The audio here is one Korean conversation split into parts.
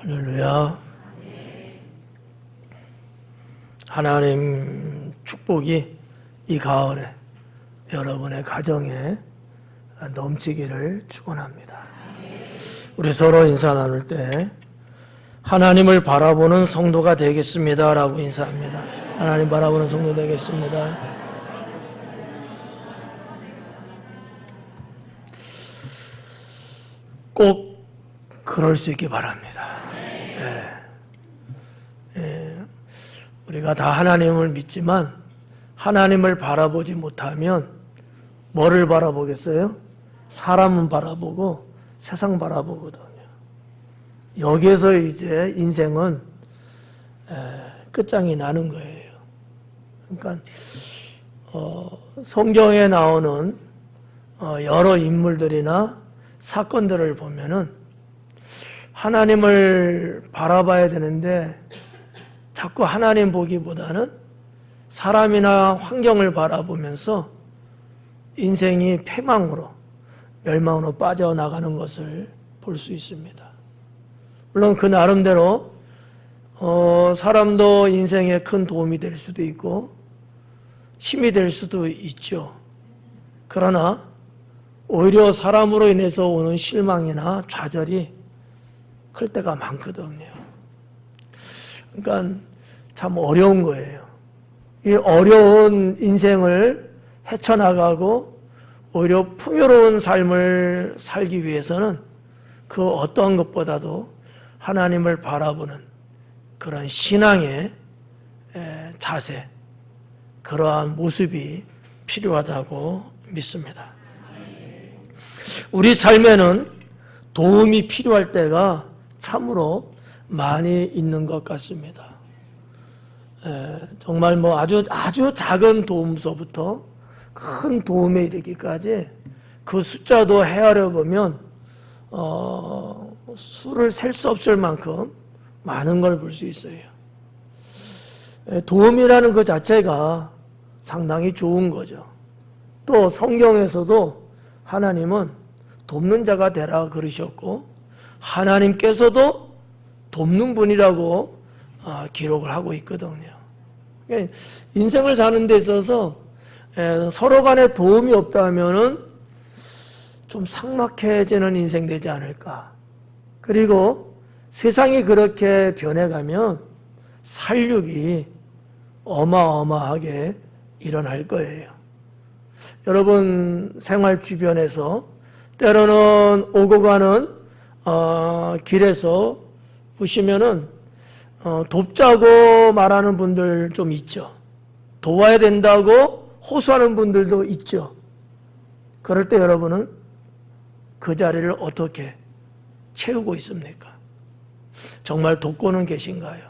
할렐루야. 하나님 축복이 이 가을에 여러분의 가정에 넘치기를 축원합니다. 우리 서로 인사 나눌 때 하나님을 바라보는 성도가 되겠습니다 라고 인사합니다. 하나님 바라보는 성도 되겠습니다. 꼭 그럴 수 있기 바랍니다. 우리가 다 하나님을 믿지만 하나님을 바라보지 못하면 뭐를 바라보겠어요? 사람은 바라보고 세상 바라보거든요. 여기에서 이제 인생은 끝장이 나는 거예요. 그러니까 성경에 나오는 여러 인물들이나 사건들을 보면은 하나님을 바라봐야 되는데 자꾸 하나님 보기보다는 사람이나 환경을 바라보면서 인생이 패망으로, 멸망으로 빠져나가는 것을 볼 수 있습니다. 물론 그 나름대로 사람도 인생에 큰 도움이 될 수도 있고 힘이 될 수도 있죠. 그러나 오히려 사람으로 인해서 오는 실망이나 좌절이 클 때가 많거든요. 그러니까 참 어려운 거예요. 이 어려운 인생을 헤쳐나가고 오히려 풍요로운 삶을 살기 위해서는 그 어떠한 것보다도 하나님을 바라보는 그런 신앙의 자세, 그러한 모습이 필요하다고 믿습니다. 우리 삶에는 도움이 필요할 때가 참으로 많이 있는 것 같습니다. 정말 아주 작은 도움서부터 큰 도움에 이르기까지 그 숫자도 헤아려 보면 수를 셀 수 없을 만큼 많은 걸 볼 수 있어요. 도움이라는 그 자체가 상당히 좋은 거죠. 또 성경에서도 하나님은 돕는 자가 되라 그러셨고 하나님께서도 돕는 분이라고 기록을 하고 있거든요. 인생을 사는 데 있어서 서로 간에 도움이 없다면은 좀 삭막해지는 인생 되지 않을까. 그리고 세상이 그렇게 변해가면 살육이 어마어마하게 일어날 거예요. 여러분 생활 주변에서 때로는 오고 가는 길에서 보시면은 돕자고 말하는 분들 좀 있죠. 도와야 된다고 호소하는 분들도 있죠. 그럴 때 여러분은 그 자리를 어떻게 채우고 있습니까? 정말 돕고는 계신가요?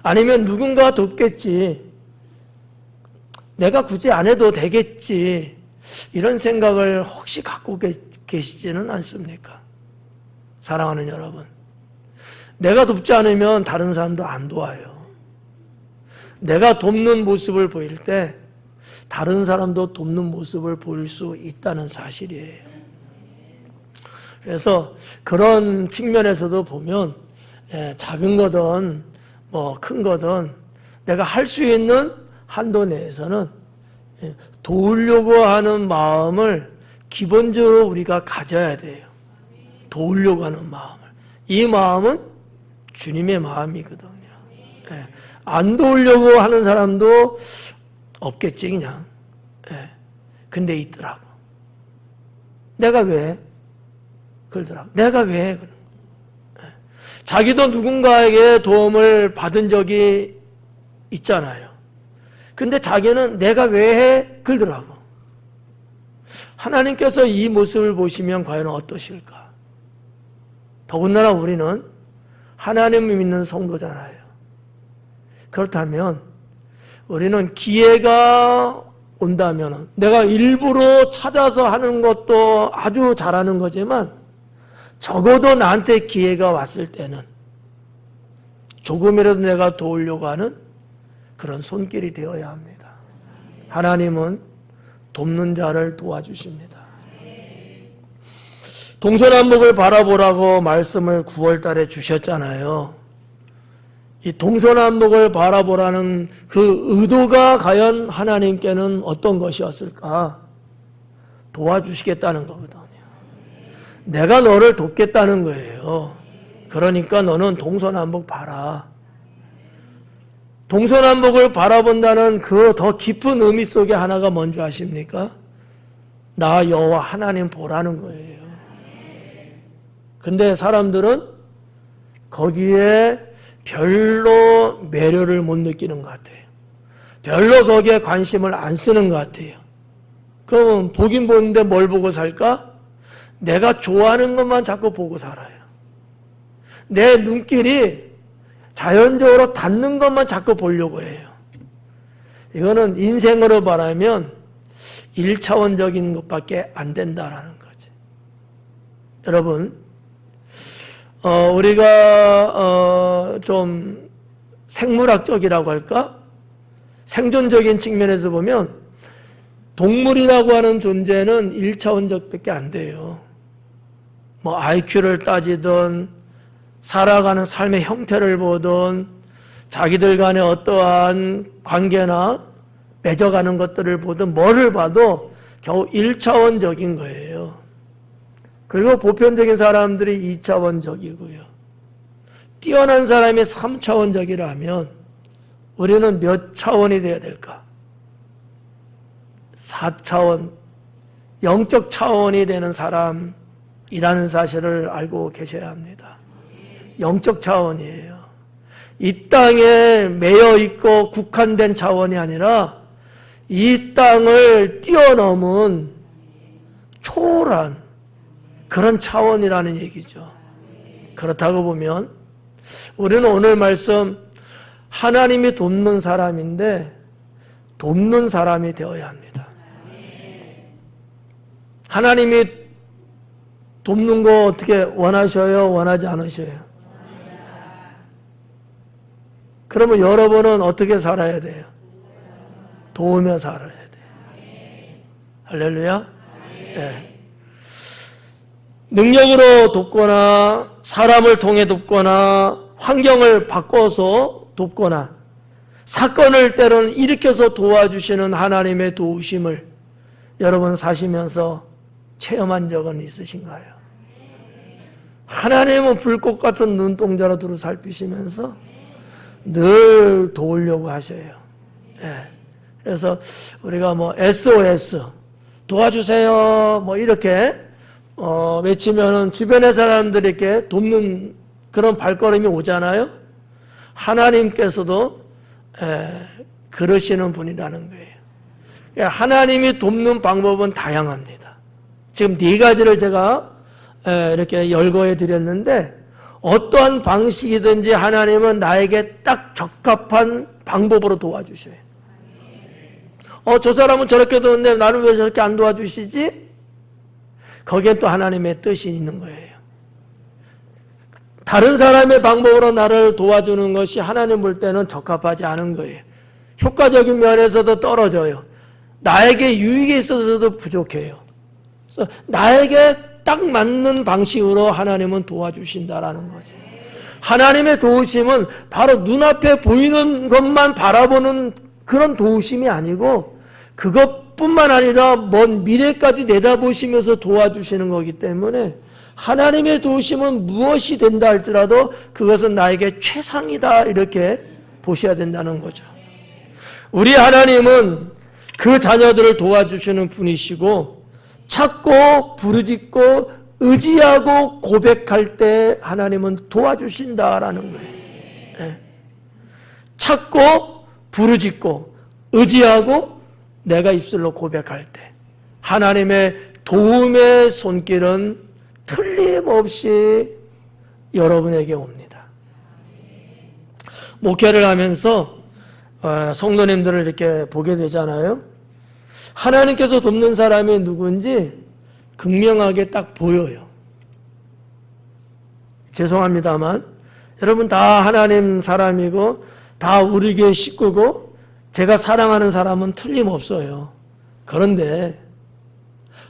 아니면 누군가 돕겠지, 내가 굳이 안 해도 되겠지, 이런 생각을 혹시 갖고 계시지는 않습니까? 사랑하는 여러분, 내가 돕지 않으면 다른 사람도 안 도와요. 내가 돕는 모습을 보일 때 다른 사람도 돕는 모습을 보일 수 있다는 사실이에요. 그래서 그런 측면에서도 보면 작은 거든 큰 거든 내가 할 수 있는 한도 내에서는 도우려고 하는 마음을 기본적으로 우리가 가져야 돼요. 도우려고 하는 마음을. 이 마음은 주님의 마음이거든요. 안 도우려고 하는 사람도 없겠지 그냥. 근데 있더라고. 내가 왜 그러더라고. 내가 왜 그런 거야. 자기도 누군가에게 도움을 받은 적이 있잖아요. 근데 자기는 내가 왜 해? 그러더라고. 하나님께서 이 모습을 보시면 과연 어떠실까? 더군다나 우리는 하나님을 믿는 성도잖아요. 그렇다면 우리는 기회가 온다면 내가 일부러 찾아서 하는 것도 아주 잘하는 거지만 적어도 나한테 기회가 왔을 때는 조금이라도 내가 도우려고 하는 그런 손길이 되어야 합니다. 하나님은 돕는 자를 도와주십니다. 동서남북을 바라보라고 말씀을 9월 달에 주셨잖아요. 이 동서남북을 바라보라는 그 의도가 과연 하나님께는 어떤 것이었을까? 도와주시겠다는 거거든요. 내가 너를 돕겠다는 거예요. 그러니까 너는 동서남북 봐라. 동서남북을 바라본다는 그 더 깊은 의미 속에 하나가 뭔지 아십니까? 나 여호와 하나님 보라는 거예요. 근데 사람들은 거기에 별로 매료를 못 느끼는 것 같아요. 별로 거기에 관심을 안 쓰는 것 같아요. 그럼 보긴 보는데 뭘 보고 살까? 내가 좋아하는 것만 자꾸 보고 살아요. 내 눈길이 자연적으로 닿는 것만 자꾸 보려고 해요. 이거는 인생으로 말하면 1차원적인 것밖에 안 된다라는 거지. 여러분, 우리가 좀 생물학적이라고 할까? 생존적인 측면에서 보면 동물이라고 하는 존재는 1차원적밖에 안 돼요. 뭐 IQ를 따지든 살아가는 삶의 형태를 보든 자기들 간의 어떠한 관계나 맺어가는 것들을 보든 뭐를 봐도 겨우 1차원적인 거예요. 그리고 보편적인 사람들이 2차원적이고요. 뛰어난 사람이 3차원적이라면 우리는 몇 차원이 돼야 될까? 4차원, 영적 차원이 되는 사람이라는 사실을 알고 계셔야 합니다. 영적 차원이에요. 이 땅에 매여 있고 국한된 차원이 아니라 이 땅을 뛰어넘은 초월한 그런 차원이라는 얘기죠. 그렇다고 보면 우리는 오늘 말씀 하나님이 돕는 사람인데 돕는 사람이 되어야 합니다. 하나님이 돕는 거 어떻게 원하셔요? 원하지 않으셔요? 그러면 여러분은 어떻게 살아야 돼요? 도우며 살아야 돼요. 할렐루야. 네. 능력으로 돕거나 사람을 통해 돕거나 환경을 바꿔서 돕거나 사건을 때로는 일으켜서 도와주시는 하나님의 도우심을 여러분 사시면서 체험한 적은 있으신가요? 하나님은 불꽃 같은 눈동자로 두루 살피시면서 늘 도우려고 하셔요. 네. 그래서 우리가 뭐 SOS 도와주세요 뭐 이렇게 외치면은 주변의 사람들에게 돕는 그런 발걸음이 오잖아요. 하나님께서도 그러시는 분이라는 거예요. 하나님이 돕는 방법은 다양합니다. 지금 4가지를 제가 이렇게 열거해 드렸는데 어떠한 방식이든지 하나님은 나에게 딱 적합한 방법으로 도와주셔요. 저 사람은 저렇게 도는데 나는 왜 저렇게 안 도와주시지? 거기에 또 하나님의 뜻이 있는 거예요. 다른 사람의 방법으로 나를 도와주는 것이 하나님 볼 때는 적합하지 않은 거예요. 효과적인 면에서도 떨어져요. 나에게 유익이 있어서도 부족해요. 그래서 나에게 딱 맞는 방식으로 하나님은 도와주신다라는 거지. 하나님의 도우심은 바로 눈앞에 보이는 것만 바라보는 그런 도우심이 아니고 그것뿐만 아니라 먼 미래까지 내다보시면서 도와주시는 거기 때문에 하나님의 도우심은 무엇이 된다 할지라도 그것은 나에게 최상이다 이렇게 보셔야 된다는 거죠. 우리 하나님은 그 자녀들을 도와주시는 분이시고 찾고 부르짖고 의지하고 고백할 때 하나님은 도와주신다라는 거예요. 네. 찾고 부르짖고 의지하고 내가 입술로 고백할 때 하나님의 도움의 손길은 틀림없이 여러분에게 옵니다. 목회를 하면서 성도님들을 이렇게 보게 되잖아요. 하나님께서 돕는 사람이 누군지 극명하게 딱 보여요. 죄송합니다만 여러분 다 하나님 사람이고 다 우리 교회 식구고 제가 사랑하는 사람은 틀림없어요. 그런데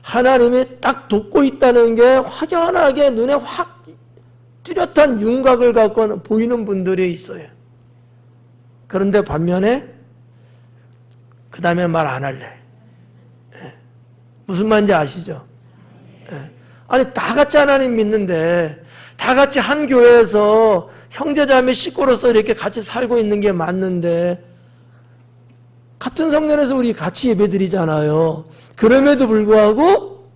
하나님이 딱 돕고 있다는 게 확연하게 눈에 확 뚜렷한 윤곽을 갖고 보이는 분들이 있어요. 그런데 반면에 그 다음에 말 안 할래. 무슨 말인지 아시죠? 아니 다 같이 하나님 믿는데 다 같이 한 교회에서 형제자매 식구로서 이렇게 같이 살고 있는 게 맞는데 같은 성전에서 우리 같이 예배드리잖아요. 그럼에도 불구하고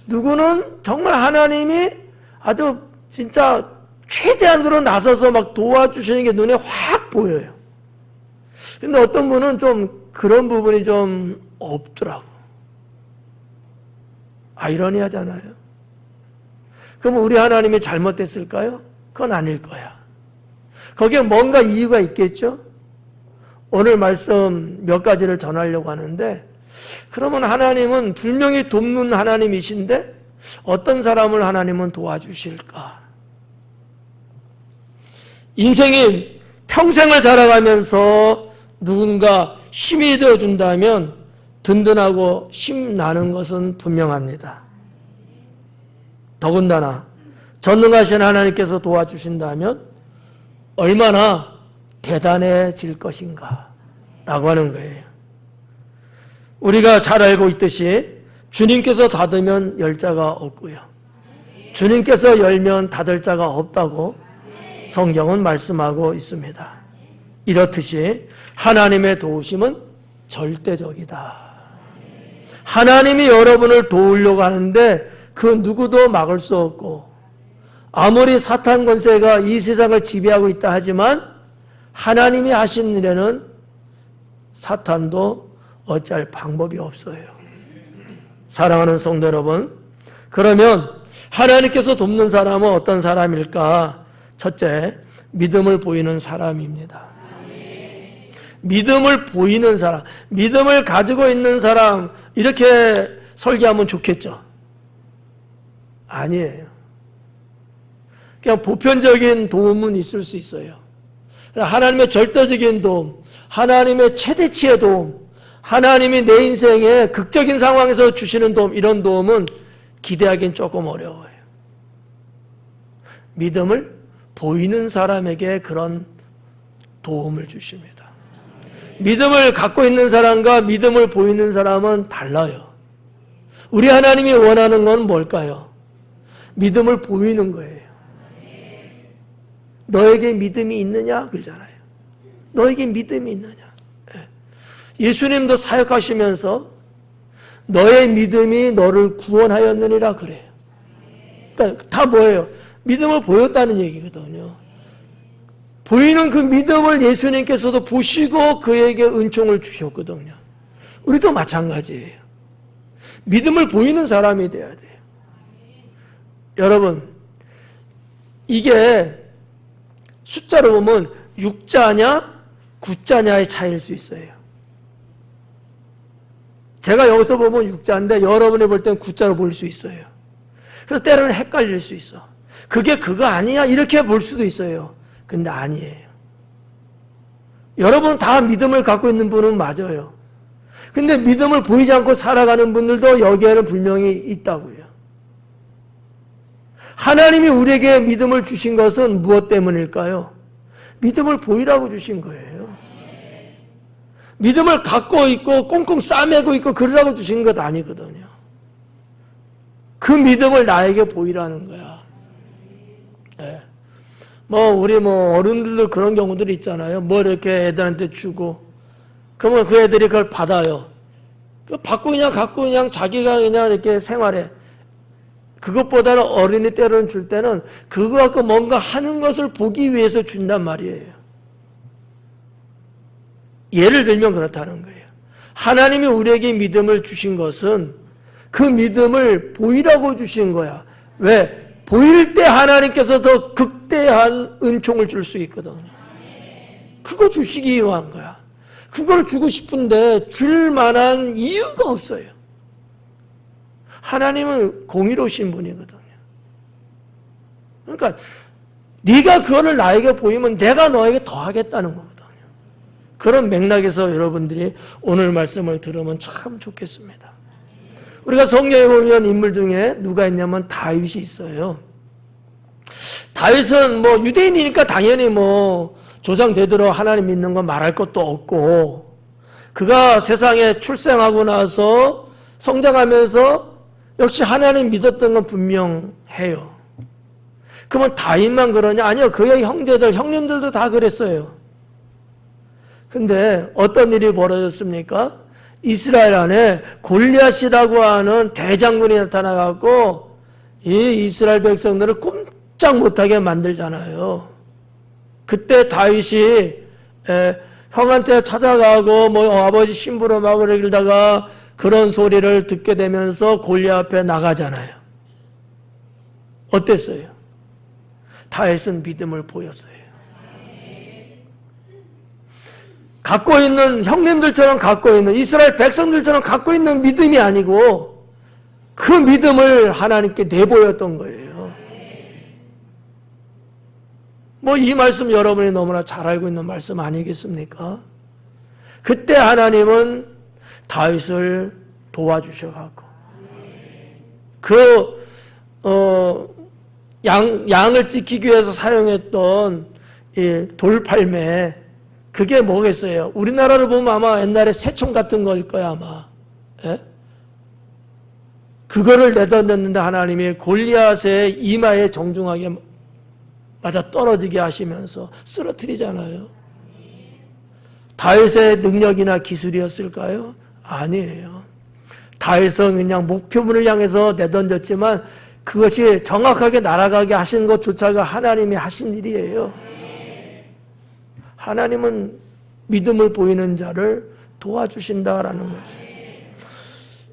누구는 정말 하나님이 아주 진짜 최대한으로 나서서 막 도와주시는 게 눈에 확 보여요. 근데 어떤 분은 좀 그런 부분이 좀 없더라고. 아이러니하잖아요. 그럼 우리 하나님이 잘못됐을까요? 그건 아닐 거야. 거기에 뭔가 이유가 있겠죠? 오늘 말씀 몇 가지를 전하려고 하는데, 그러면 하나님은 분명히 돕는 하나님이신데 어떤 사람을 하나님은 도와주실까? 인생이 평생을 살아가면서 누군가 힘이 되어준다면 든든하고 힘나는 것은 분명합니다. 더군다나 전능하신 하나님께서 도와주신다면 얼마나 대단해질 것인가 라고 하는 거예요. 우리가 잘 알고 있듯이 주님께서 닫으면 열 자가 없고요. 주님께서 열면 닫을 자가 없다고 성경은 말씀하고 있습니다. 이렇듯이 하나님의 도우심은 절대적이다. 하나님이 여러분을 도우려고 하는데 그 누구도 막을 수 없고, 아무리 사탄 권세가 이 세상을 지배하고 있다 하지만 하나님이 하신 일에는 사탄도 어찌할 방법이 없어요. 사랑하는 성도 여러분, 그러면 하나님께서 돕는 사람은 어떤 사람일까? 첫째, 믿음을 보이는 사람입니다. 믿음을 보이는 사람, 믿음을 가지고 있는 사람, 이렇게 설계하면 좋겠죠? 아니에요. 그냥 보편적인 도움은 있을 수 있어요. 하나님의 절대적인 도움, 하나님의 최대치의 도움, 하나님이 내 인생에 극적인 상황에서 주시는 도움, 이런 도움은 기대하기는 조금 어려워요. 믿음을 보이는 사람에게 그런 도움을 주십니다. 믿음을 갖고 있는 사람과 믿음을 보이는 사람은 달라요. 우리 하나님이 원하는 건 뭘까요? 믿음을 보이는 거예요. 너에게 믿음이 있느냐? 그러잖아요. 너에게 믿음이 있느냐? 예수님도 사역하시면서 너의 믿음이 너를 구원하였느니라 그래요. 그러니까 다 뭐예요? 믿음을 보였다는 얘기거든요. 보이는 그 믿음을 예수님께서도 보시고 그에게 은총을 주셨거든요. 우리도 마찬가지예요. 믿음을 보이는 사람이 돼야 돼요. 여러분, 이게 숫자로 보면 6자냐 9자냐의 차이일 수 있어요. 제가 여기서 보면 6자인데 여러분이 볼 때는 9자로 보일 수 있어요. 그래서 때로는 헷갈릴 수 있어. 그게 그거 아니야? 이렇게 볼 수도 있어요. 근데 아니에요. 여러분 다 믿음을 갖고 있는 분은 맞아요. 근데 믿음을 보이지 않고 살아가는 분들도 여기에는 분명히 있다고요. 하나님이 우리에게 믿음을 주신 것은 무엇 때문일까요? 믿음을 보이라고 주신 거예요. 믿음을 갖고 있고 꽁꽁 싸매고 있고 그러라고 주신 것 아니거든요. 그 믿음을 나에게 보이라는 거야. 네. 우리 어른들도 그런 경우들이 있잖아요. 이렇게 애들한테 주고, 그러면 그 애들이 그걸 받아요. 받고 그냥 갖고 그냥 자기가 그냥 이렇게 생활해. 그것보다는 어른이 때로는 줄 때는 그거 갖고 뭔가 하는 것을 보기 위해서 준단 말이에요. 예를 들면 그렇다는 거예요. 하나님이 우리에게 믿음을 주신 것은 그 믿음을 보이라고 주신 거야. 왜? 보일 때 하나님께서 더 극대한 은총을 줄 수 있거든요. 그거 주시기 위한 거야. 그걸 주고 싶은데 줄 만한 이유가 없어요. 하나님은 공의로우신 분이거든요. 그러니까 네가 그거를 나에게 보이면 내가 너에게 더 하겠다는 거거든요. 그런 맥락에서 여러분들이 오늘 말씀을 들으면 참 좋겠습니다. 우리가 성경에 보면 인물 중에 누가 있냐면 다윗이 있어요. 다윗은 뭐 유대인이니까 당연히 뭐 조상 대대로 하나님 믿는 건 말할 것도 없고, 그가 세상에 출생하고 나서 성장하면서 역시 하나님 믿었던 건 분명해요. 그러면 다윗만 그러냐? 아니요. 그의 형제들, 형님들도 다 그랬어요. 근데 어떤 일이 벌어졌습니까? 이스라엘 안에 골리앗이라고 하는 대장군이 나타나갖고 이 이스라엘 백성들을 꼼짝 못하게 만들잖아요. 그때 다윗이 형한테 찾아가고 뭐 아버지 심부름 막 그러다가 그런 소리를 듣게 되면서 골리앗 앞에 나가잖아요. 어땠어요? 다윗은 믿음을 보였어요. 갖고 있는 형님들처럼 갖고 있는 이스라엘 백성들처럼 갖고 있는 믿음이 아니고 그 믿음을 하나님께 내보였던 거예요. 뭐 이 말씀 여러분이 너무나 잘 알고 있는 말씀 아니겠습니까? 그때 하나님은 다윗을 도와주셔갖고 양을 지키기 위해서 사용했던 이 돌팔매, 그게 뭐겠어요? 우리나라로 보면 아마 옛날에 새총 같은 거일 거야, 아마. 예? 그거를 내던졌는데 하나님이 골리앗의 이마에 정중하게 맞아 떨어지게 하시면서 쓰러뜨리잖아요. 다윗의 능력이나 기술이었을까요? 아니에요. 다윗은 그냥 목표물을 향해서 내던졌지만 그것이 정확하게 날아가게 하신 것조차가 하나님이 하신 일이에요. 하나님은 믿음을 보이는 자를 도와주신다라는 거죠.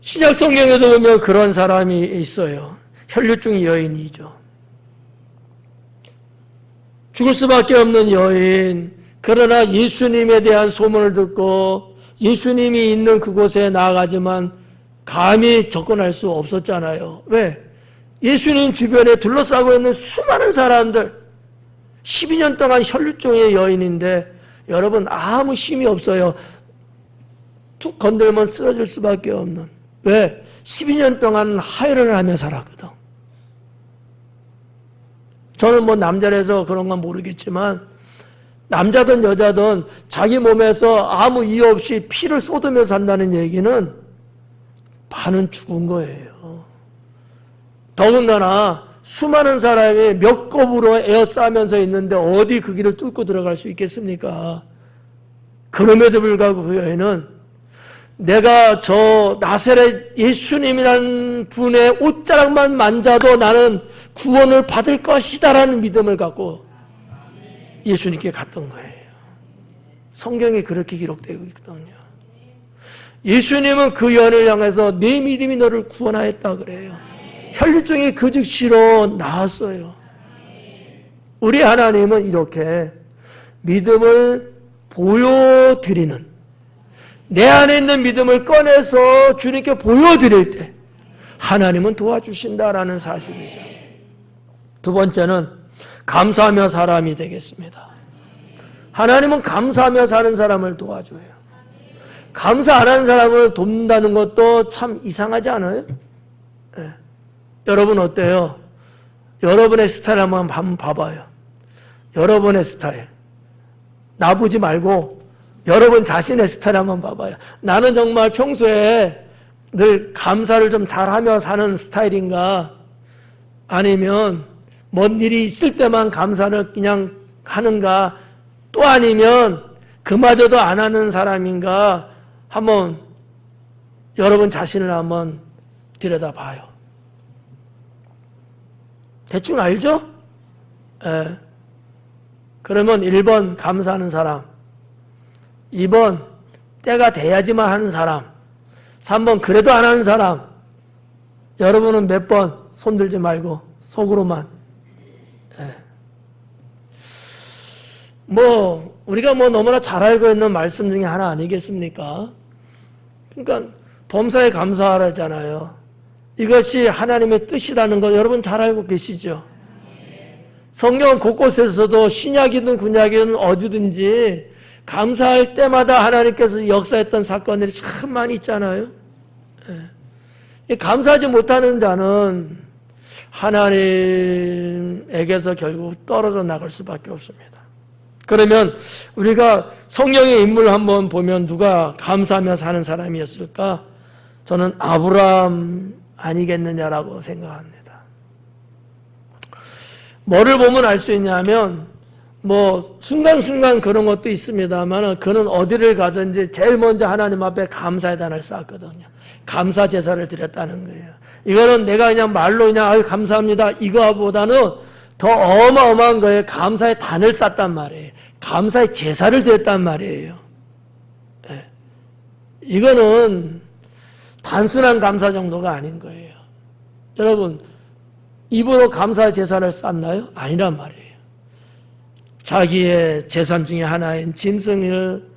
신약 성경에도 보면 그런 사람이 있어요. 혈류증 여인이죠. 죽을 수밖에 없는 여인. 그러나 예수님에 대한 소문을 듣고 예수님이 있는 그곳에 나아가지만 감히 접근할 수 없었잖아요. 왜? 예수님 주변에 둘러싸고 있는 수많은 사람들, 12년 동안 혈류증의 여인인데 여러분 아무 힘이 없어요. 툭 건들면 쓰러질 수밖에 없는. 왜? 12년 동안 하혈을 하며 살았거든. 저는 뭐 남자라서 그런 건 모르겠지만 남자든 여자든 자기 몸에서 아무 이유 없이 피를 쏟으며 산다는 얘기는 반은 죽은 거예요. 더군다나 수많은 사람이 몇 곱으로 에어싸면서 있는데 어디 그 길을 뚫고 들어갈 수 있겠습니까? 그럼에도 불구하고 그 여인은 내가 저 나사렛 예수님이라는 분의 옷자락만 만져도 나는 구원을 받을 것이다라는 믿음을 갖고 예수님께 갔던 거예요. 성경에 그렇게 기록되고 있거든요. 예수님은 그 여인을 향해서 내 믿음이 너를 구원하였다 그래요. 혈류증이 그 즉시로 나았어요. 우리 하나님은 이렇게 믿음을 보여드리는, 내 안에 있는 믿음을 꺼내서 주님께 보여드릴 때 하나님은 도와주신다라는 사실이죠. 두 번째는 감사하며 사람이 되겠습니다. 하나님은 감사하며 사는 사람을 도와줘요. 감사 안 하는 사람을 돕는다는 것도 참 이상하지 않아요? 네. 여러분 어때요? 여러분의 스타일 한번 봐봐요. 여러분의 스타일. 나보지 말고 여러분 자신의 스타일 한번 봐봐요. 나는 정말 평소에 늘 감사를 좀 잘하며 사는 스타일인가? 아니면 뭔 일이 있을 때만 감사를 그냥 하는가? 또 아니면 그마저도 안 하는 사람인가? 한번 여러분 자신을 한번 들여다봐요. 대충 알죠? 예. 그러면 1번 감사하는 사람, 2번 때가 돼야지만 하는 사람, 3번 그래도 안 하는 사람. 여러분은 몇 번? 손 들지 말고 속으로만. 예. 우리가 너무나 잘 알고 있는 말씀 중에 하나 아니겠습니까? 그러니까 범사에 감사하라잖아요. 이것이 하나님의 뜻이라는 거 여러분 잘 알고 계시죠? 성경 곳곳에서도 신약이든 구약이든 어디든지 감사할 때마다 하나님께서 역사했던 사건들이 참 많이 있잖아요. 감사하지 못하는 자는 하나님에게서 결국 떨어져 나갈 수밖에 없습니다. 그러면 우리가 성경의 인물을 한번 보면 누가 감사하며 사는 사람이었을까? 저는 아브라함 아니겠느냐라고 생각합니다. 뭐를 보면 알 수 있냐면 순간순간 그런 것도 있습니다만 그는 어디를 가든지 제일 먼저 하나님 앞에 감사의 단을 쌓았거든요. 감사 제사를 드렸다는 거예요. 이거는 내가 그냥 말로 그냥 감사합니다 이거보다는 더 어마어마한 거예요. 감사의 단을 쌓았단 말이에요. 감사의 제사를 드렸단 말이에요. 네. 이거는 단순한 감사 정도가 아닌 거예요. 여러분, 입으로 감사의 제사를 쌓나요? 아니란 말이에요. 자기의 재산 중에 하나인 짐승을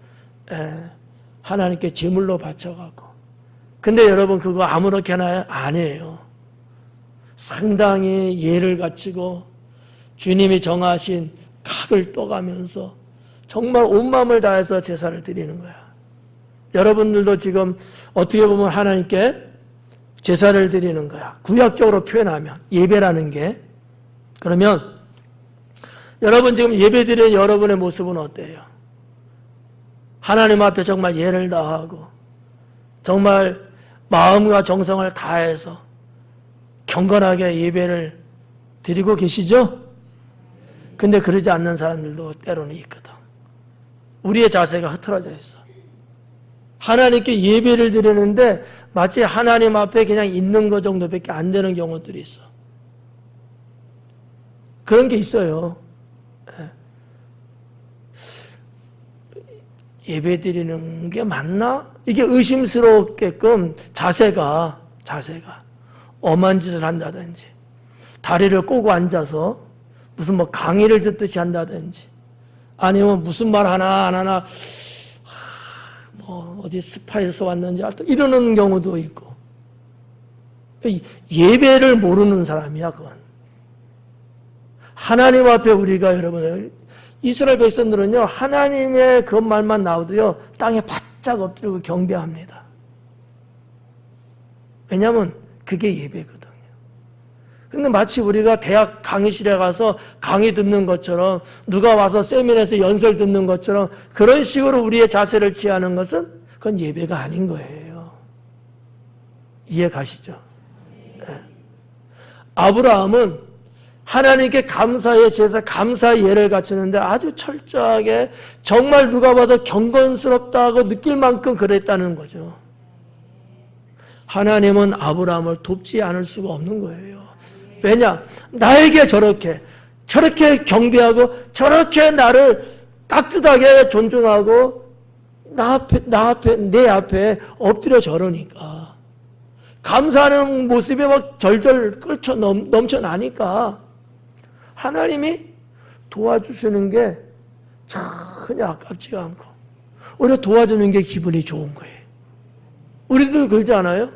하나님께 제물로 바쳐가고. 근데 여러분 그거 아무렇게나 아니에요. 상당히 예를 갖추고 주님이 정하신 각을 떠가면서 정말 온 마음을 다해서 제사를 드리는 거야. 여러분들도 지금 어떻게 보면 하나님께 제사를 드리는 거야. 구약적으로 표현하면 예배라는 게. 그러면 여러분 지금 예배 드리는 여러분의 모습은 어때요? 하나님 앞에 정말 예를 다하고 정말 마음과 정성을 다해서 경건하게 예배를 드리고 계시죠? 근데 그러지 않는 사람들도 때로는 있거든. 우리의 자세가 흐트러져 있어. 하나님께 예배를 드리는데 마치 하나님 앞에 그냥 있는 것 정도밖에 안 되는 경우들이 있어. 그런 게 있어요. 예배 드리는 게 맞나? 이게 의심스럽게끔 자세가 엄한 짓을 한다든지 다리를 꼬고 앉아서 무슨 강의를 듣듯이 한다든지 아니면 무슨 말 하나 안 하나 어디 스파에서 왔는지 이러는 경우도 있고. 예배를 모르는 사람이야 그건. 하나님 앞에 우리가 여러분 이스라엘 백성들은요 하나님의 그 말만 나오도요 땅에 바짝 엎드리고 경배합니다. 왜냐하면 그게 예배거든요. 근데 마치 우리가 대학 강의실에 가서 강의 듣는 것처럼 누가 와서 세미나에서 연설 듣는 것처럼 그런 식으로 우리의 자세를 취하는 것은 그건 예배가 아닌 거예요. 이해 가시죠? 네. 아브라함은 하나님께 감사의 제사, 감사의 예를 갖추는데 아주 철저하게 정말 누가 봐도 경건스럽다고 느낄 만큼 그랬다는 거죠. 하나님은 아브라함을 돕지 않을 수가 없는 거예요. 왜냐? 나에게 저렇게 경배하고 저렇게 나를 따뜻하게 존중하고 내 앞에 엎드려 저러니까 감사하는 모습이 막 절절 넘쳐나니까 하나님이 도와주시는 게 전혀 아깝지가 않고 오히려 도와주는 게 기분이 좋은 거예요. 우리도 그러지 않아요?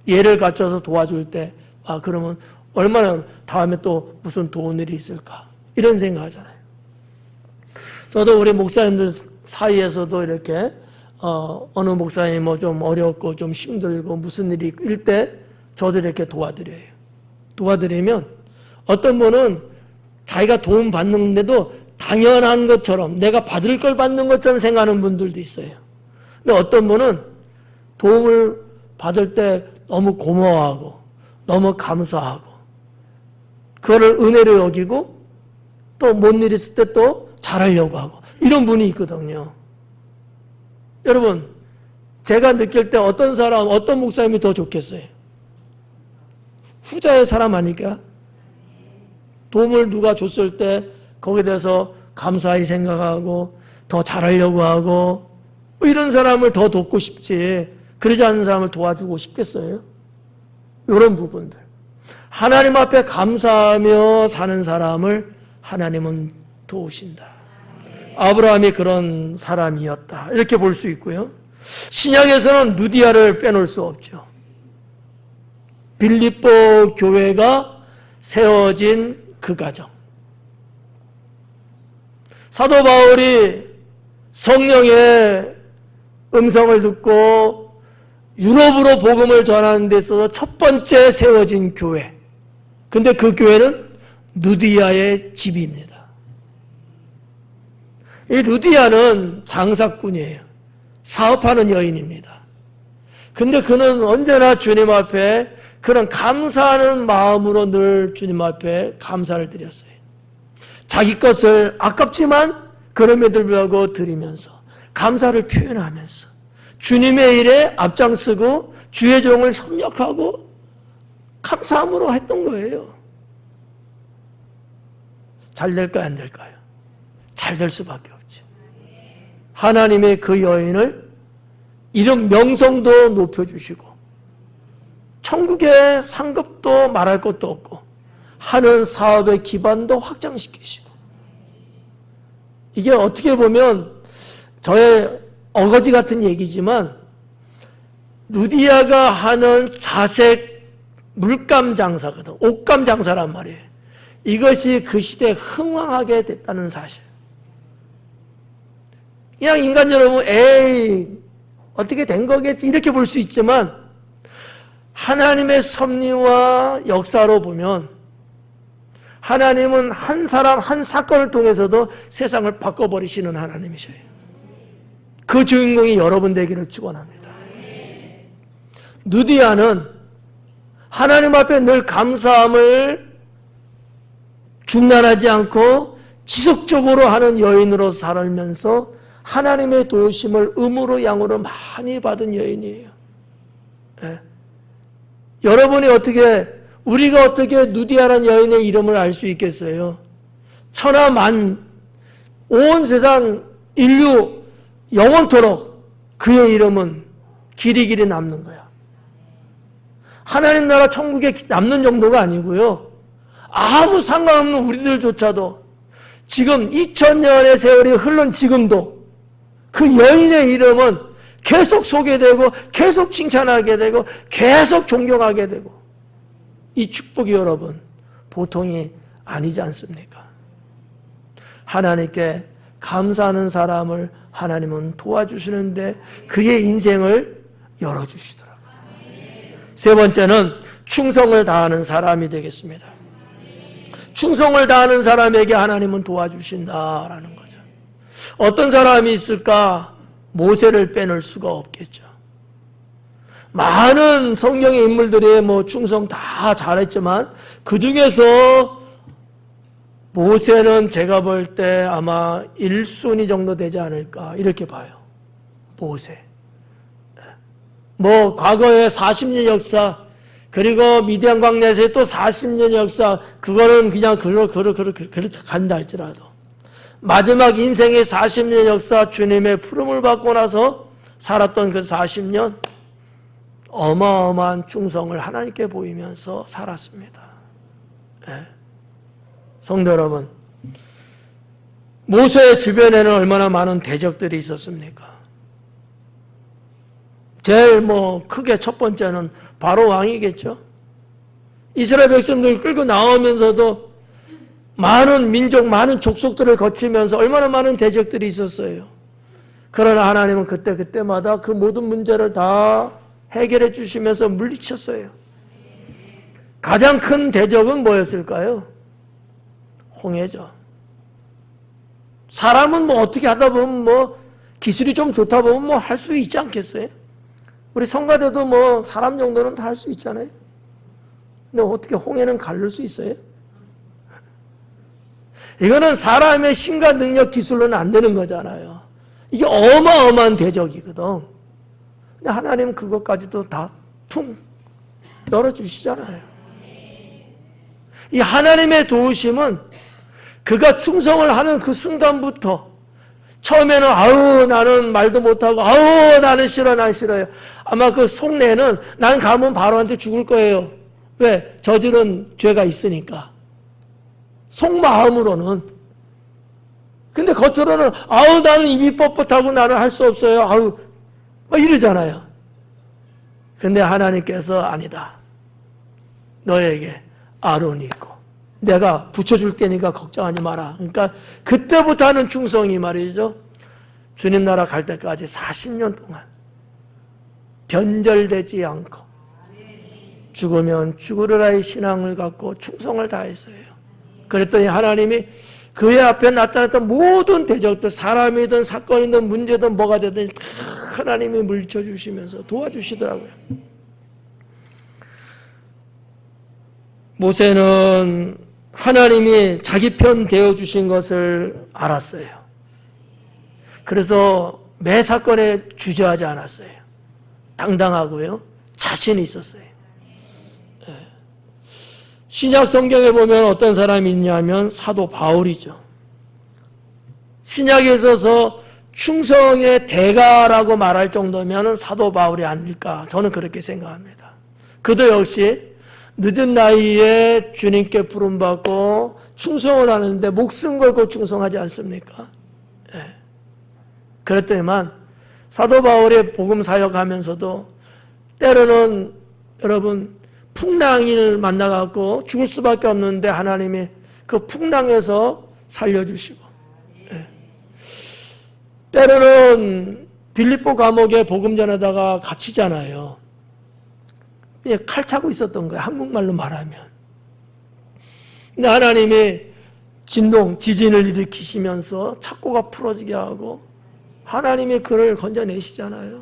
예를 갖춰서 도와줄 때 그러면 얼마나 다음에 또 무슨 좋은 일이 있을까 이런 생각하잖아요. 저도 우리 목사님들 사이에서도 이렇게 어느 목사님이 좀 어렵고 좀 힘들고 무슨 일이 일 때 저도 이렇게 도와드려요. 도와드리면 어떤 분은 자기가 도움 받는데도 당연한 것처럼 내가 받을 걸 받는 것처럼 생각하는 분들도 있어요. 근데 어떤 분은 도움을 받을 때 너무 고마워하고 너무 감사하고 그거를 은혜로 여기고 또 뭔 일 있을 때 또 잘하려고 하고 이런 분이 있거든요. 여러분 제가 느낄 때 어떤 목사님이 더 좋겠어요? 후자의 사람 아닐까? 도움을 누가 줬을 때 거기에 대해서 감사히 생각하고 더 잘하려고 하고 이런 사람을 더 돕고 싶지 그러지 않는 사람을 도와주고 싶겠어요? 이런 부분들. 하나님 앞에 감사하며 사는 사람을 하나님은 도우신다. 아브라함이 그런 사람이었다. 이렇게 볼 수 있고요. 신약에서는 루디아를 빼놓을 수 없죠. 빌립보 교회가 세워진 그 가정. 사도 바울이 성령의 음성을 듣고 유럽으로 복음을 전하는 데 있어서 첫 번째 세워진 교회. 근데 그 교회는 누디아의 집입니다. 이 누디아는 장사꾼이에요. 사업하는 여인입니다. 근데 그는 언제나 주님 앞에 그런 감사하는 마음으로 늘 주님 앞에 감사를 드렸어요. 자기 것을 아깝지만 그럼에도 불구하고 드리면서 감사를 표현하면서 주님의 일에 앞장서고 주의 종을 협력하고 감사함으로 했던 거예요. 잘 될까요? 안 될까요? 잘 될 수밖에 없죠. 하나님의 그 여인을 이름 명성도 높여주시고 천국의 상급도 말할 것도 없고 하는 사업의 기반도 확장시키시고 이게 어떻게 보면 저의 어거지 같은 얘기지만 누디아가 하는 자색 물감 장사거든. 옷감 장사란 말이에요. 이것이 그 시대에 흥왕하게 됐다는 사실. 그냥 인간 여러분 에이 어떻게 된 거겠지 이렇게 볼 수 있지만 하나님의 섭리와 역사로 보면 하나님은 한 사람 한 사건을 통해서도 세상을 바꿔버리시는 하나님이셔요. 그 주인공이 여러분 되기를 축원합니다. 누디아는 하나님 앞에 늘 감사함을 중단하지 않고 지속적으로 하는 여인으로 살면서 하나님의 도우심을 음으로 양으로 많이 받은 여인이에요. 네. 여러분이 우리가 어떻게 누디아라는 여인의 이름을 알 수 있겠어요? 천하만 온 세상 인류 영원토록 그의 이름은 길이 남는 거야. 하나님 나라 천국에 남는 정도가 아니고요. 아무 상관없는 우리들조차도 지금 2000년의 세월이 흐른 지금도 그 여인의 이름은 계속 소개되고 계속 칭찬하게 되고 계속 존경하게 되고 이 축복이 여러분 보통이 아니지 않습니까? 하나님께 감사하는 사람을 하나님은 도와주시는데 그의 인생을 열어주시더라고요. 세 번째는 충성을 다하는 사람이 되겠습니다. 충성을 다하는 사람에게 하나님은 도와주신다라는 거죠. 어떤 사람이 있을까? 모세를 빼놓을 수가 없겠죠. 많은 성경의 인물들이 충성 다 잘했지만 그 중에서 모세는 제가 볼 때 아마 1순위 정도 되지 않을까 이렇게 봐요. 모세. 과거에 40년 역사 그리고 미디안 광야에서의 또 40년 역사 그거는 그냥 그렇게 간다 할지라도 마지막 인생의 40년 역사 주님의 부름을 받고 나서 살았던 그 40년 어마어마한 충성을 하나님께 보이면서 살았습니다. 네. 성도 여러분, 모세의 주변에는 얼마나 많은 대적들이 있었습니까? 제일 크게 첫 번째는 바로 왕이겠죠. 이스라엘 백성들 끌고 나오면서도 많은 민족, 많은 족속들을 거치면서 얼마나 많은 대적들이 있었어요. 그러나 하나님은 그때마다 그 모든 문제를 다 해결해 주시면서 물리쳤어요. 가장 큰 대적은 뭐였을까요? 홍해죠. 사람은 어떻게 하다 보면 기술이 좀 좋다 보면 할 수 있지 않겠어요? 우리 성가대도 사람 정도는 다 할 수 있잖아요. 근데 어떻게 홍해는 가를 수 있어요? 이거는 사람의 힘과 능력 기술로는 안 되는 거잖아요. 이게 어마어마한 대적이거든. 근데 하나님은 그것까지도 다 퉁 열어주시잖아요. 이 하나님의 도우심은 그가 충성을 하는 그 순간부터 처음에는 나는 말도 못하고 나는 싫어 난 싫어요. 아마 그 속내는 난 가면 바로한테 죽을 거예요. 왜? 저지른 죄가 있으니까. 속마음으로는. 근데 겉으로는 나는 입이 뻣뻣하고 나는 할 수 없어요. 이러잖아요. 근데 하나님께서 아니다. 너에게 아론이 있고 내가 붙여줄 테니까 걱정하지 마라. 그러니까 그때부터 하는 충성이 말이죠. 주님 나라 갈 때까지 40년 동안 변절되지 않고 죽으면 죽으리라의 신앙을 갖고 충성을 다했어요. 그랬더니 하나님이 그의 앞에 나타났던 모든 대적들, 사람이든 사건이든 문제든 뭐가 되든 다 하나님이 물쳐주시면서 도와주시더라고요. 모세는 하나님이 자기 편 되어주신 것을 알았어요. 그래서 매 사건에 주저하지 않았어요. 당당하고요. 자신이 있었어요. 신약 성경에 보면 어떤 사람이 있냐면 사도 바울이죠. 신약에 있어서 충성의 대가라고 말할 정도면 사도 바울이 아닐까, 저는 그렇게 생각합니다. 그도 역시 늦은 나이에 주님께 부름받고 충성을 하는데 목숨 걸고 충성하지 않습니까? 그랬더니만 사도 바울의 복음 사역하면서도 때로는 여러분 풍랑을 만나갖고 죽을 수밖에 없는데 하나님이 그 풍랑에서 살려주시고, 때로는 빌립보 감옥에 복음 전하다가 갇히잖아요. 그냥 칼 차고 있었던 거예요. 한국말로 말하면. 근데 하나님이 지진을 일으키시면서 착고가 풀어지게 하고 하나님이 그를 건져내시잖아요.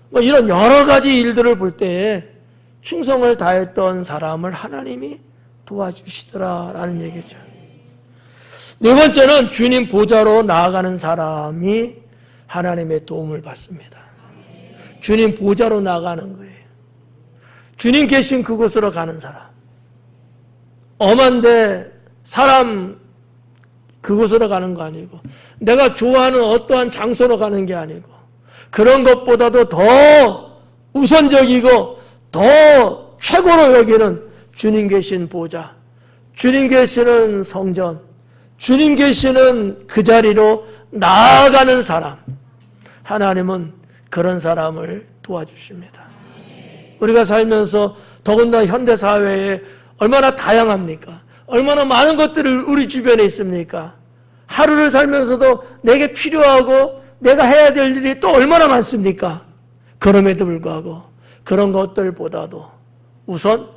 뭐 이런 여러 가지 일들을 볼 때에 충성을 다했던 사람을 하나님이 도와주시더라라는 얘기죠. 네 번째는 주님 보좌로 나아가는 사람이 하나님의 도움을 받습니다. 주님 보좌로 나아가는 거예요. 주님 계신 그곳으로 가는 사람. 엄한데 사람 그곳으로 가는 거 아니고, 내가 좋아하는 어떠한 장소로 가는 게 아니고, 그런 것보다도 더 우선적이고 더 최고로 여기는 주님 계신 보좌, 주님 계시는 성전, 주님 계시는 그 자리로 나아가는 사람, 하나님은 그런 사람을 도와주십니다. 우리가 살면서 더군다나 현대사회에 얼마나 다양합니까? 얼마나 많은 것들이 우리 주변에 있습니까? 하루를 살면서도 내게 필요하고 내가 해야 될 일이 또 얼마나 많습니까? 그럼에도 불구하고 그런 것들보다도 우선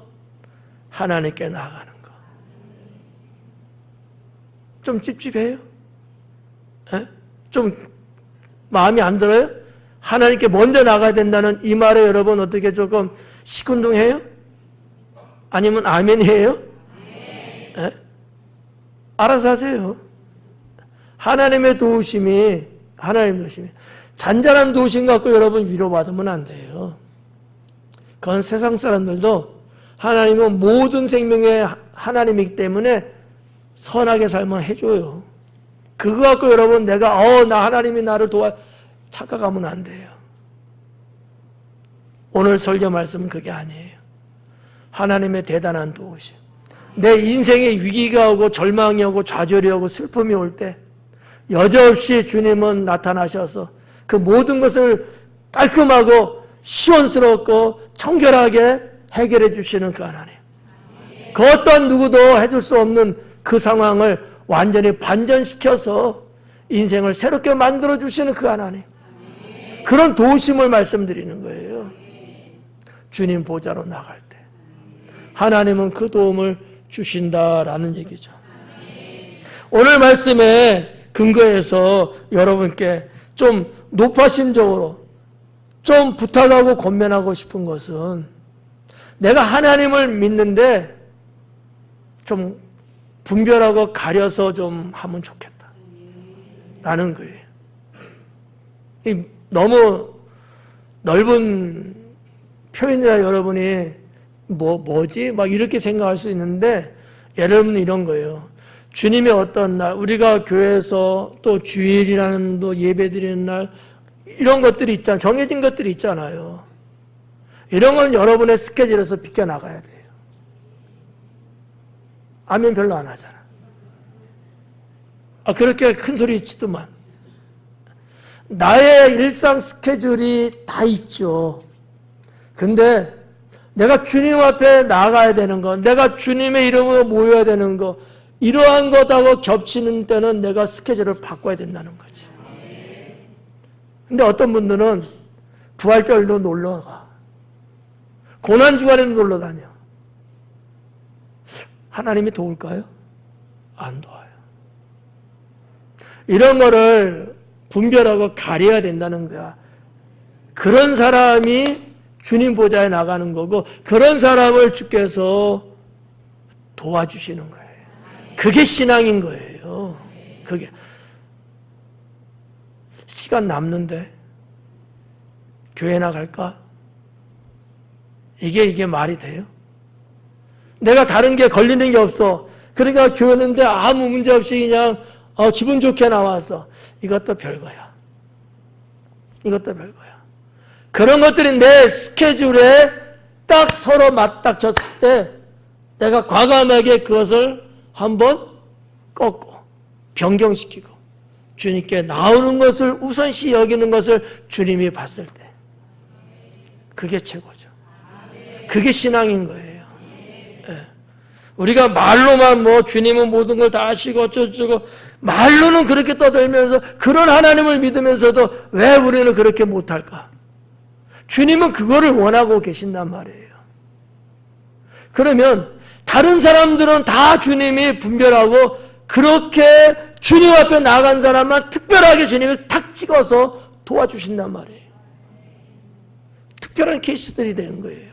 하나님께 나아가는 거. 좀 찝찝해요? 좀 마음이 안 들어요? 하나님께 먼저 나가야 된다는 이 말에 여러분 어떻게 조금 시큰둥해요? 아니면 아멘이에요? 알아서 하세요. 하나님의 도우심이 잔잔한 도우심 갖고 여러분 위로받으면 안 돼요. 그건 세상 사람들도 하나님은 모든 생명의 하나님이기 때문에 선하게 살면 해줘요. 그거 갖고 여러분 내가 나 하나님이 나를 착각하면 안 돼요. 오늘 설교 말씀은 그게 아니에요. 하나님의 대단한 도우심. 내 인생에 위기가 오고 절망이 오고 좌절이 오고 슬픔이 올 때 여지없이 주님은 나타나셔서 그 모든 것을 깔끔하고 시원스럽고 청결하게 해결해 주시는 그 하나님. 그 어떤 누구도 해줄 수 없는 그 상황을 완전히 반전시켜서 인생을 새롭게 만들어 주시는 그 하나님. 그런 도우심을 말씀드리는 거예요. 주님 보좌로 나갈 때 하나님은 그 도움을 주신다라는 얘기죠. 오늘 말씀에 근거해서 여러분께 좀 높아심적으로 좀 부탁하고 권면하고 싶은 것은, 내가 하나님을 믿는데 좀 분별하고 가려서 좀 하면 좋겠다 라는 거예요. 너무 넓은 표현이라 여러분이 뭐지? 막 이렇게 생각할 수 있는데, 예를 들면 이런 거예요. 주님의 어떤 날, 우리가 교회에서 또 주일이라는 또 예배 드리는 날, 이런 것들이 있잖아요. 정해진 것들이 있잖아요. 이런 건 여러분의 스케줄에서 비껴나가야 돼요. 아멘 별로 안 하잖아. 그렇게 큰 소리 치더만. 나의 일상 스케줄이 다 있죠. 근데 내가 주님 앞에 나가야 되는 거, 내가 주님의 이름으로 모여야 되는 거, 이러한 것하고 겹치는 때는 내가 스케줄을 바꿔야 된다는 거지. 근데 어떤 분들은 부활절도 놀러가. 고난주간에도 놀러다녀. 하나님이 도울까요? 안 도와요. 이런 거를 분별하고 가려야 된다는 거야. 그런 사람이 주님 보좌에 나가는 거고, 그런 사람을 주께서 도와주시는 거예요. 그게 신앙인 거예요. 그게. 시간 남는데 교회 나갈까? 이게 말이 돼요? 내가 다른 게 걸리는 게 없어. 그러니까 교회는데 아무 문제 없이 그냥 기분 좋게 나와서. 이것도 별거야. 이것도 별거야. 그런 것들이 내 스케줄에 딱 서로 맞닥쳤을 때 내가 과감하게 그것을 한번 꺾고 변경시키고 주님께 나오는 것을 우선시 여기는 것을 주님이 봤을 때 그게 최고죠. 그게 신앙인 거예요. 네. 우리가 말로만 주님은 모든 걸 다 아시고 어쩌고 말로는 그렇게 떠들면서 그런 하나님을 믿으면서도 왜 우리는 그렇게 못할까? 주님은 그거를 원하고 계신단 말이에요. 그러면 다른 사람들은 다 주님이 분별하고 그렇게 주님 앞에 나간 사람만 특별하게 주님이 탁 찍어서 도와주신단 말이에요. 특별한 케이스들이 되는 거예요.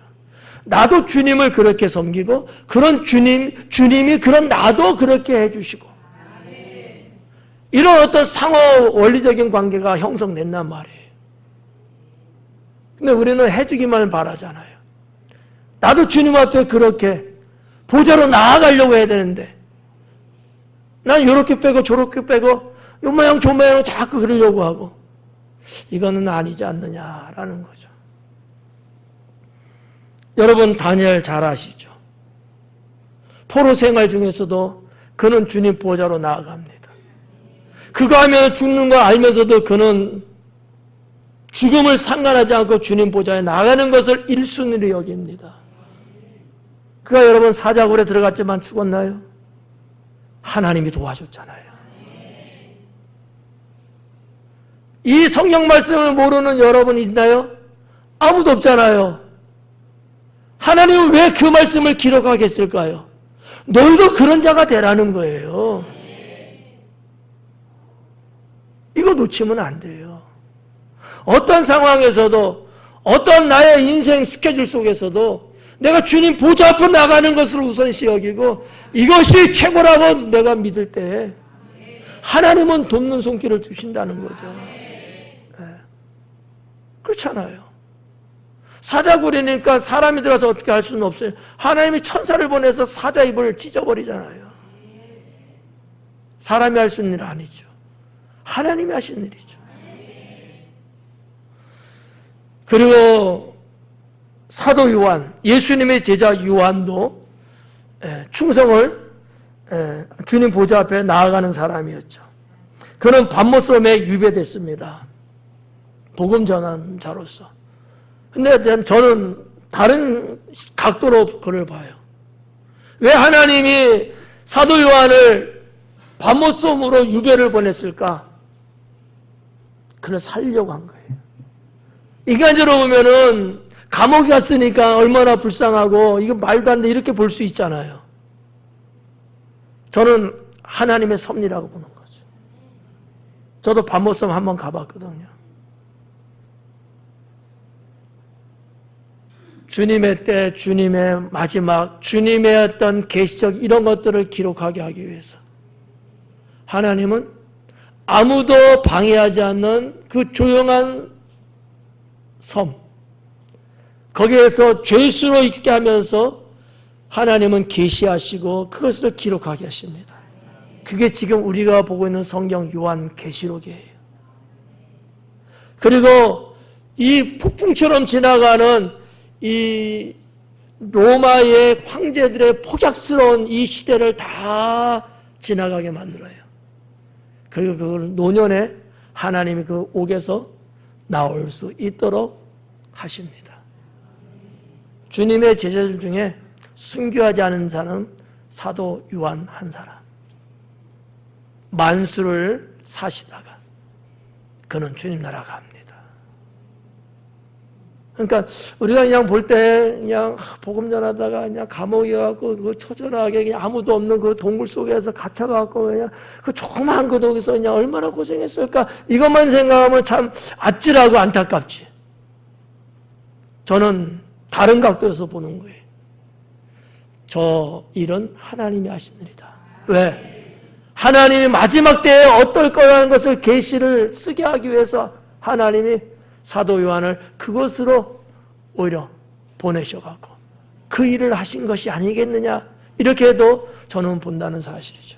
나도 주님을 그렇게 섬기고 그런 주님이 그런 나도 그렇게 해주시고 이런 어떤 상호 원리적인 관계가 형성된단 말이에요. 근데 우리는 해주기만 바라잖아요. 나도 주님 앞에 그렇게 보좌로 나아가려고 해야 되는데 난 이렇게 빼고 저렇게 빼고 요 모양 저 모양 자꾸 그러려고 하고 이거는 아니지 않느냐라는 거죠. 여러분 다니엘 잘 아시죠? 포로 생활 중에서도 그는 주님 보좌로 나아갑니다. 그거 하면 죽는 거 알면서도 그는 죽음을 상관하지 않고 주님 보좌에 나가는 것을 1순위로 여깁니다. 그가 여러분 사자굴에 들어갔지만 죽었나요? 하나님이 도와줬잖아요. 이 성경 말씀을 모르는 여러분 있나요? 아무도 없잖아요. 하나님은 왜 그 말씀을 기록하겠을까요? 너희도 그런 자가 되라는 거예요. 이거 놓치면 안 돼요. 어떤 상황에서도 어떤 나의 인생 스케줄 속에서도 내가 주님 보좌 앞으로 나가는 것을 우선시 여기고 이것이 최고라고 내가 믿을 때 하나님은 돕는 손길을 주신다는 거죠. 네. 그렇잖아요. 사자굴이니까 사람이 들어가서 어떻게 할 수는 없어요. 하나님이 천사를 보내서 사자 입을 찢어버리잖아요. 사람이 할 수 있는 일 아니죠. 하나님이 하시는 일이죠. 그리고 사도 요한, 예수님의 제자 요한도 충성을 주님 보좌 앞에 나아가는 사람이었죠. 그는 밤모섬에 유배됐습니다. 복음 전한 자로서. 근데 저는 다른 각도로 그를 봐요. 왜 하나님이 사도 요한을 밤모섬으로 유배를 보냈을까? 그를 살려고 한 거예요. 인간적으로 보면은 감옥에 갔으니까 얼마나 불쌍하고 이거 말도 안 돼 이렇게 볼 수 있잖아요. 저는 하나님의 섭리라고 보는 거죠. 저도 밤모섬 한번 가봤거든요. 주님의 때, 주님의 마지막, 주님의 어떤 계시적 이런 것들을 기록하게 하기 위해서 하나님은 아무도 방해하지 않는 그 조용한 섬, 거기에서 죄수로 있게 하면서 하나님은 계시하시고 그것을 기록하게 하십니다. 그게 지금 우리가 보고 있는 성경 요한계시록이에요. 그리고 이 폭풍처럼 지나가는 이 로마의 황제들의 폭약스러운 이 시대를 다 지나가게 만들어요. 그리고 그걸 노년에 하나님이 그 옥에서 나올 수 있도록 하십니다. 주님의 제자들 중에 순교하지 않은 자는 사도 요한 한 사람. 만수를 사시다가 그는 주님 나라 갑니다. 그러니까 우리가 그냥 볼 때 그냥 복음 전하다가 그냥 감옥에 가고 그 처절하게 그냥 아무도 없는 그 동굴 속에서 갇혀갖고 그냥 그 조그만 그 독에서 그냥 얼마나 고생했을까 이것만 생각하면 참 아찔하고 안타깝지. 저는 다른 각도에서 보는 거예요. 저 일은 하나님이 하신 일이다. 왜? 하나님이 마지막 때에 어떨 거라는 것을 계시를 쓰게 하기 위해서 하나님이 사도 요한을 그것으로 오히려 보내셔갖고 그 일을 하신 것이 아니겠느냐 이렇게 해도 저는 본다는 사실이죠.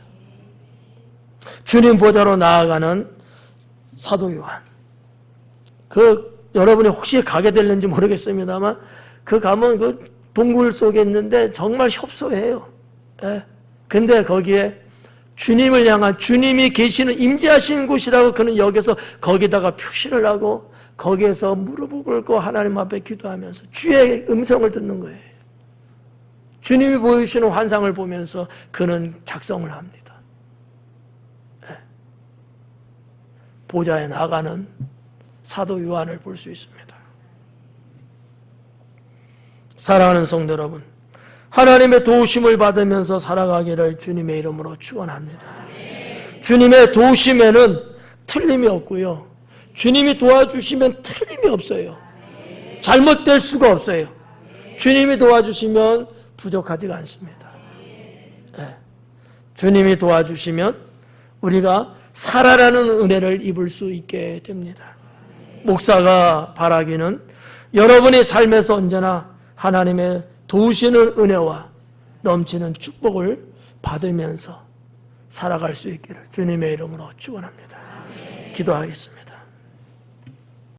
주님 보좌로 나아가는 사도 요한, 그 여러분이 혹시 가게 될는지 모르겠습니다만 그 가면 그 동굴 속에 있는데 정말 협소해요. 예. 근데 거기에 주님을 향한 주님이 계시는 임재하시는 곳이라고 그는 여기서 거기다가 표시를 하고 거기에서 무릎을 꿇고 하나님 앞에 기도하면서 주의 음성을 듣는 거예요. 주님이 보여주시는 환상을 보면서 그는 작성을 합니다. 예. 보좌에 나가는 사도 요한을 볼 수 있습니다. 사랑하는 성도 여러분, 하나님의 도우심을 받으면서 살아가기를 주님의 이름으로 축원합니다. 주님의 도우심에는 틀림이 없고요. 주님이 도와주시면 틀림이 없어요. 잘못될 수가 없어요. 주님이 도와주시면 부족하지가 않습니다. 네. 주님이 도와주시면 우리가 살아라는 은혜를 입을 수 있게 됩니다. 목사가 바라기는 여러분의 삶에서 언제나 하나님의 도우시는 은혜와 넘치는 축복을 받으면서 살아갈 수 있기를 주님의 이름으로 축원합니다. 기도하겠습니다.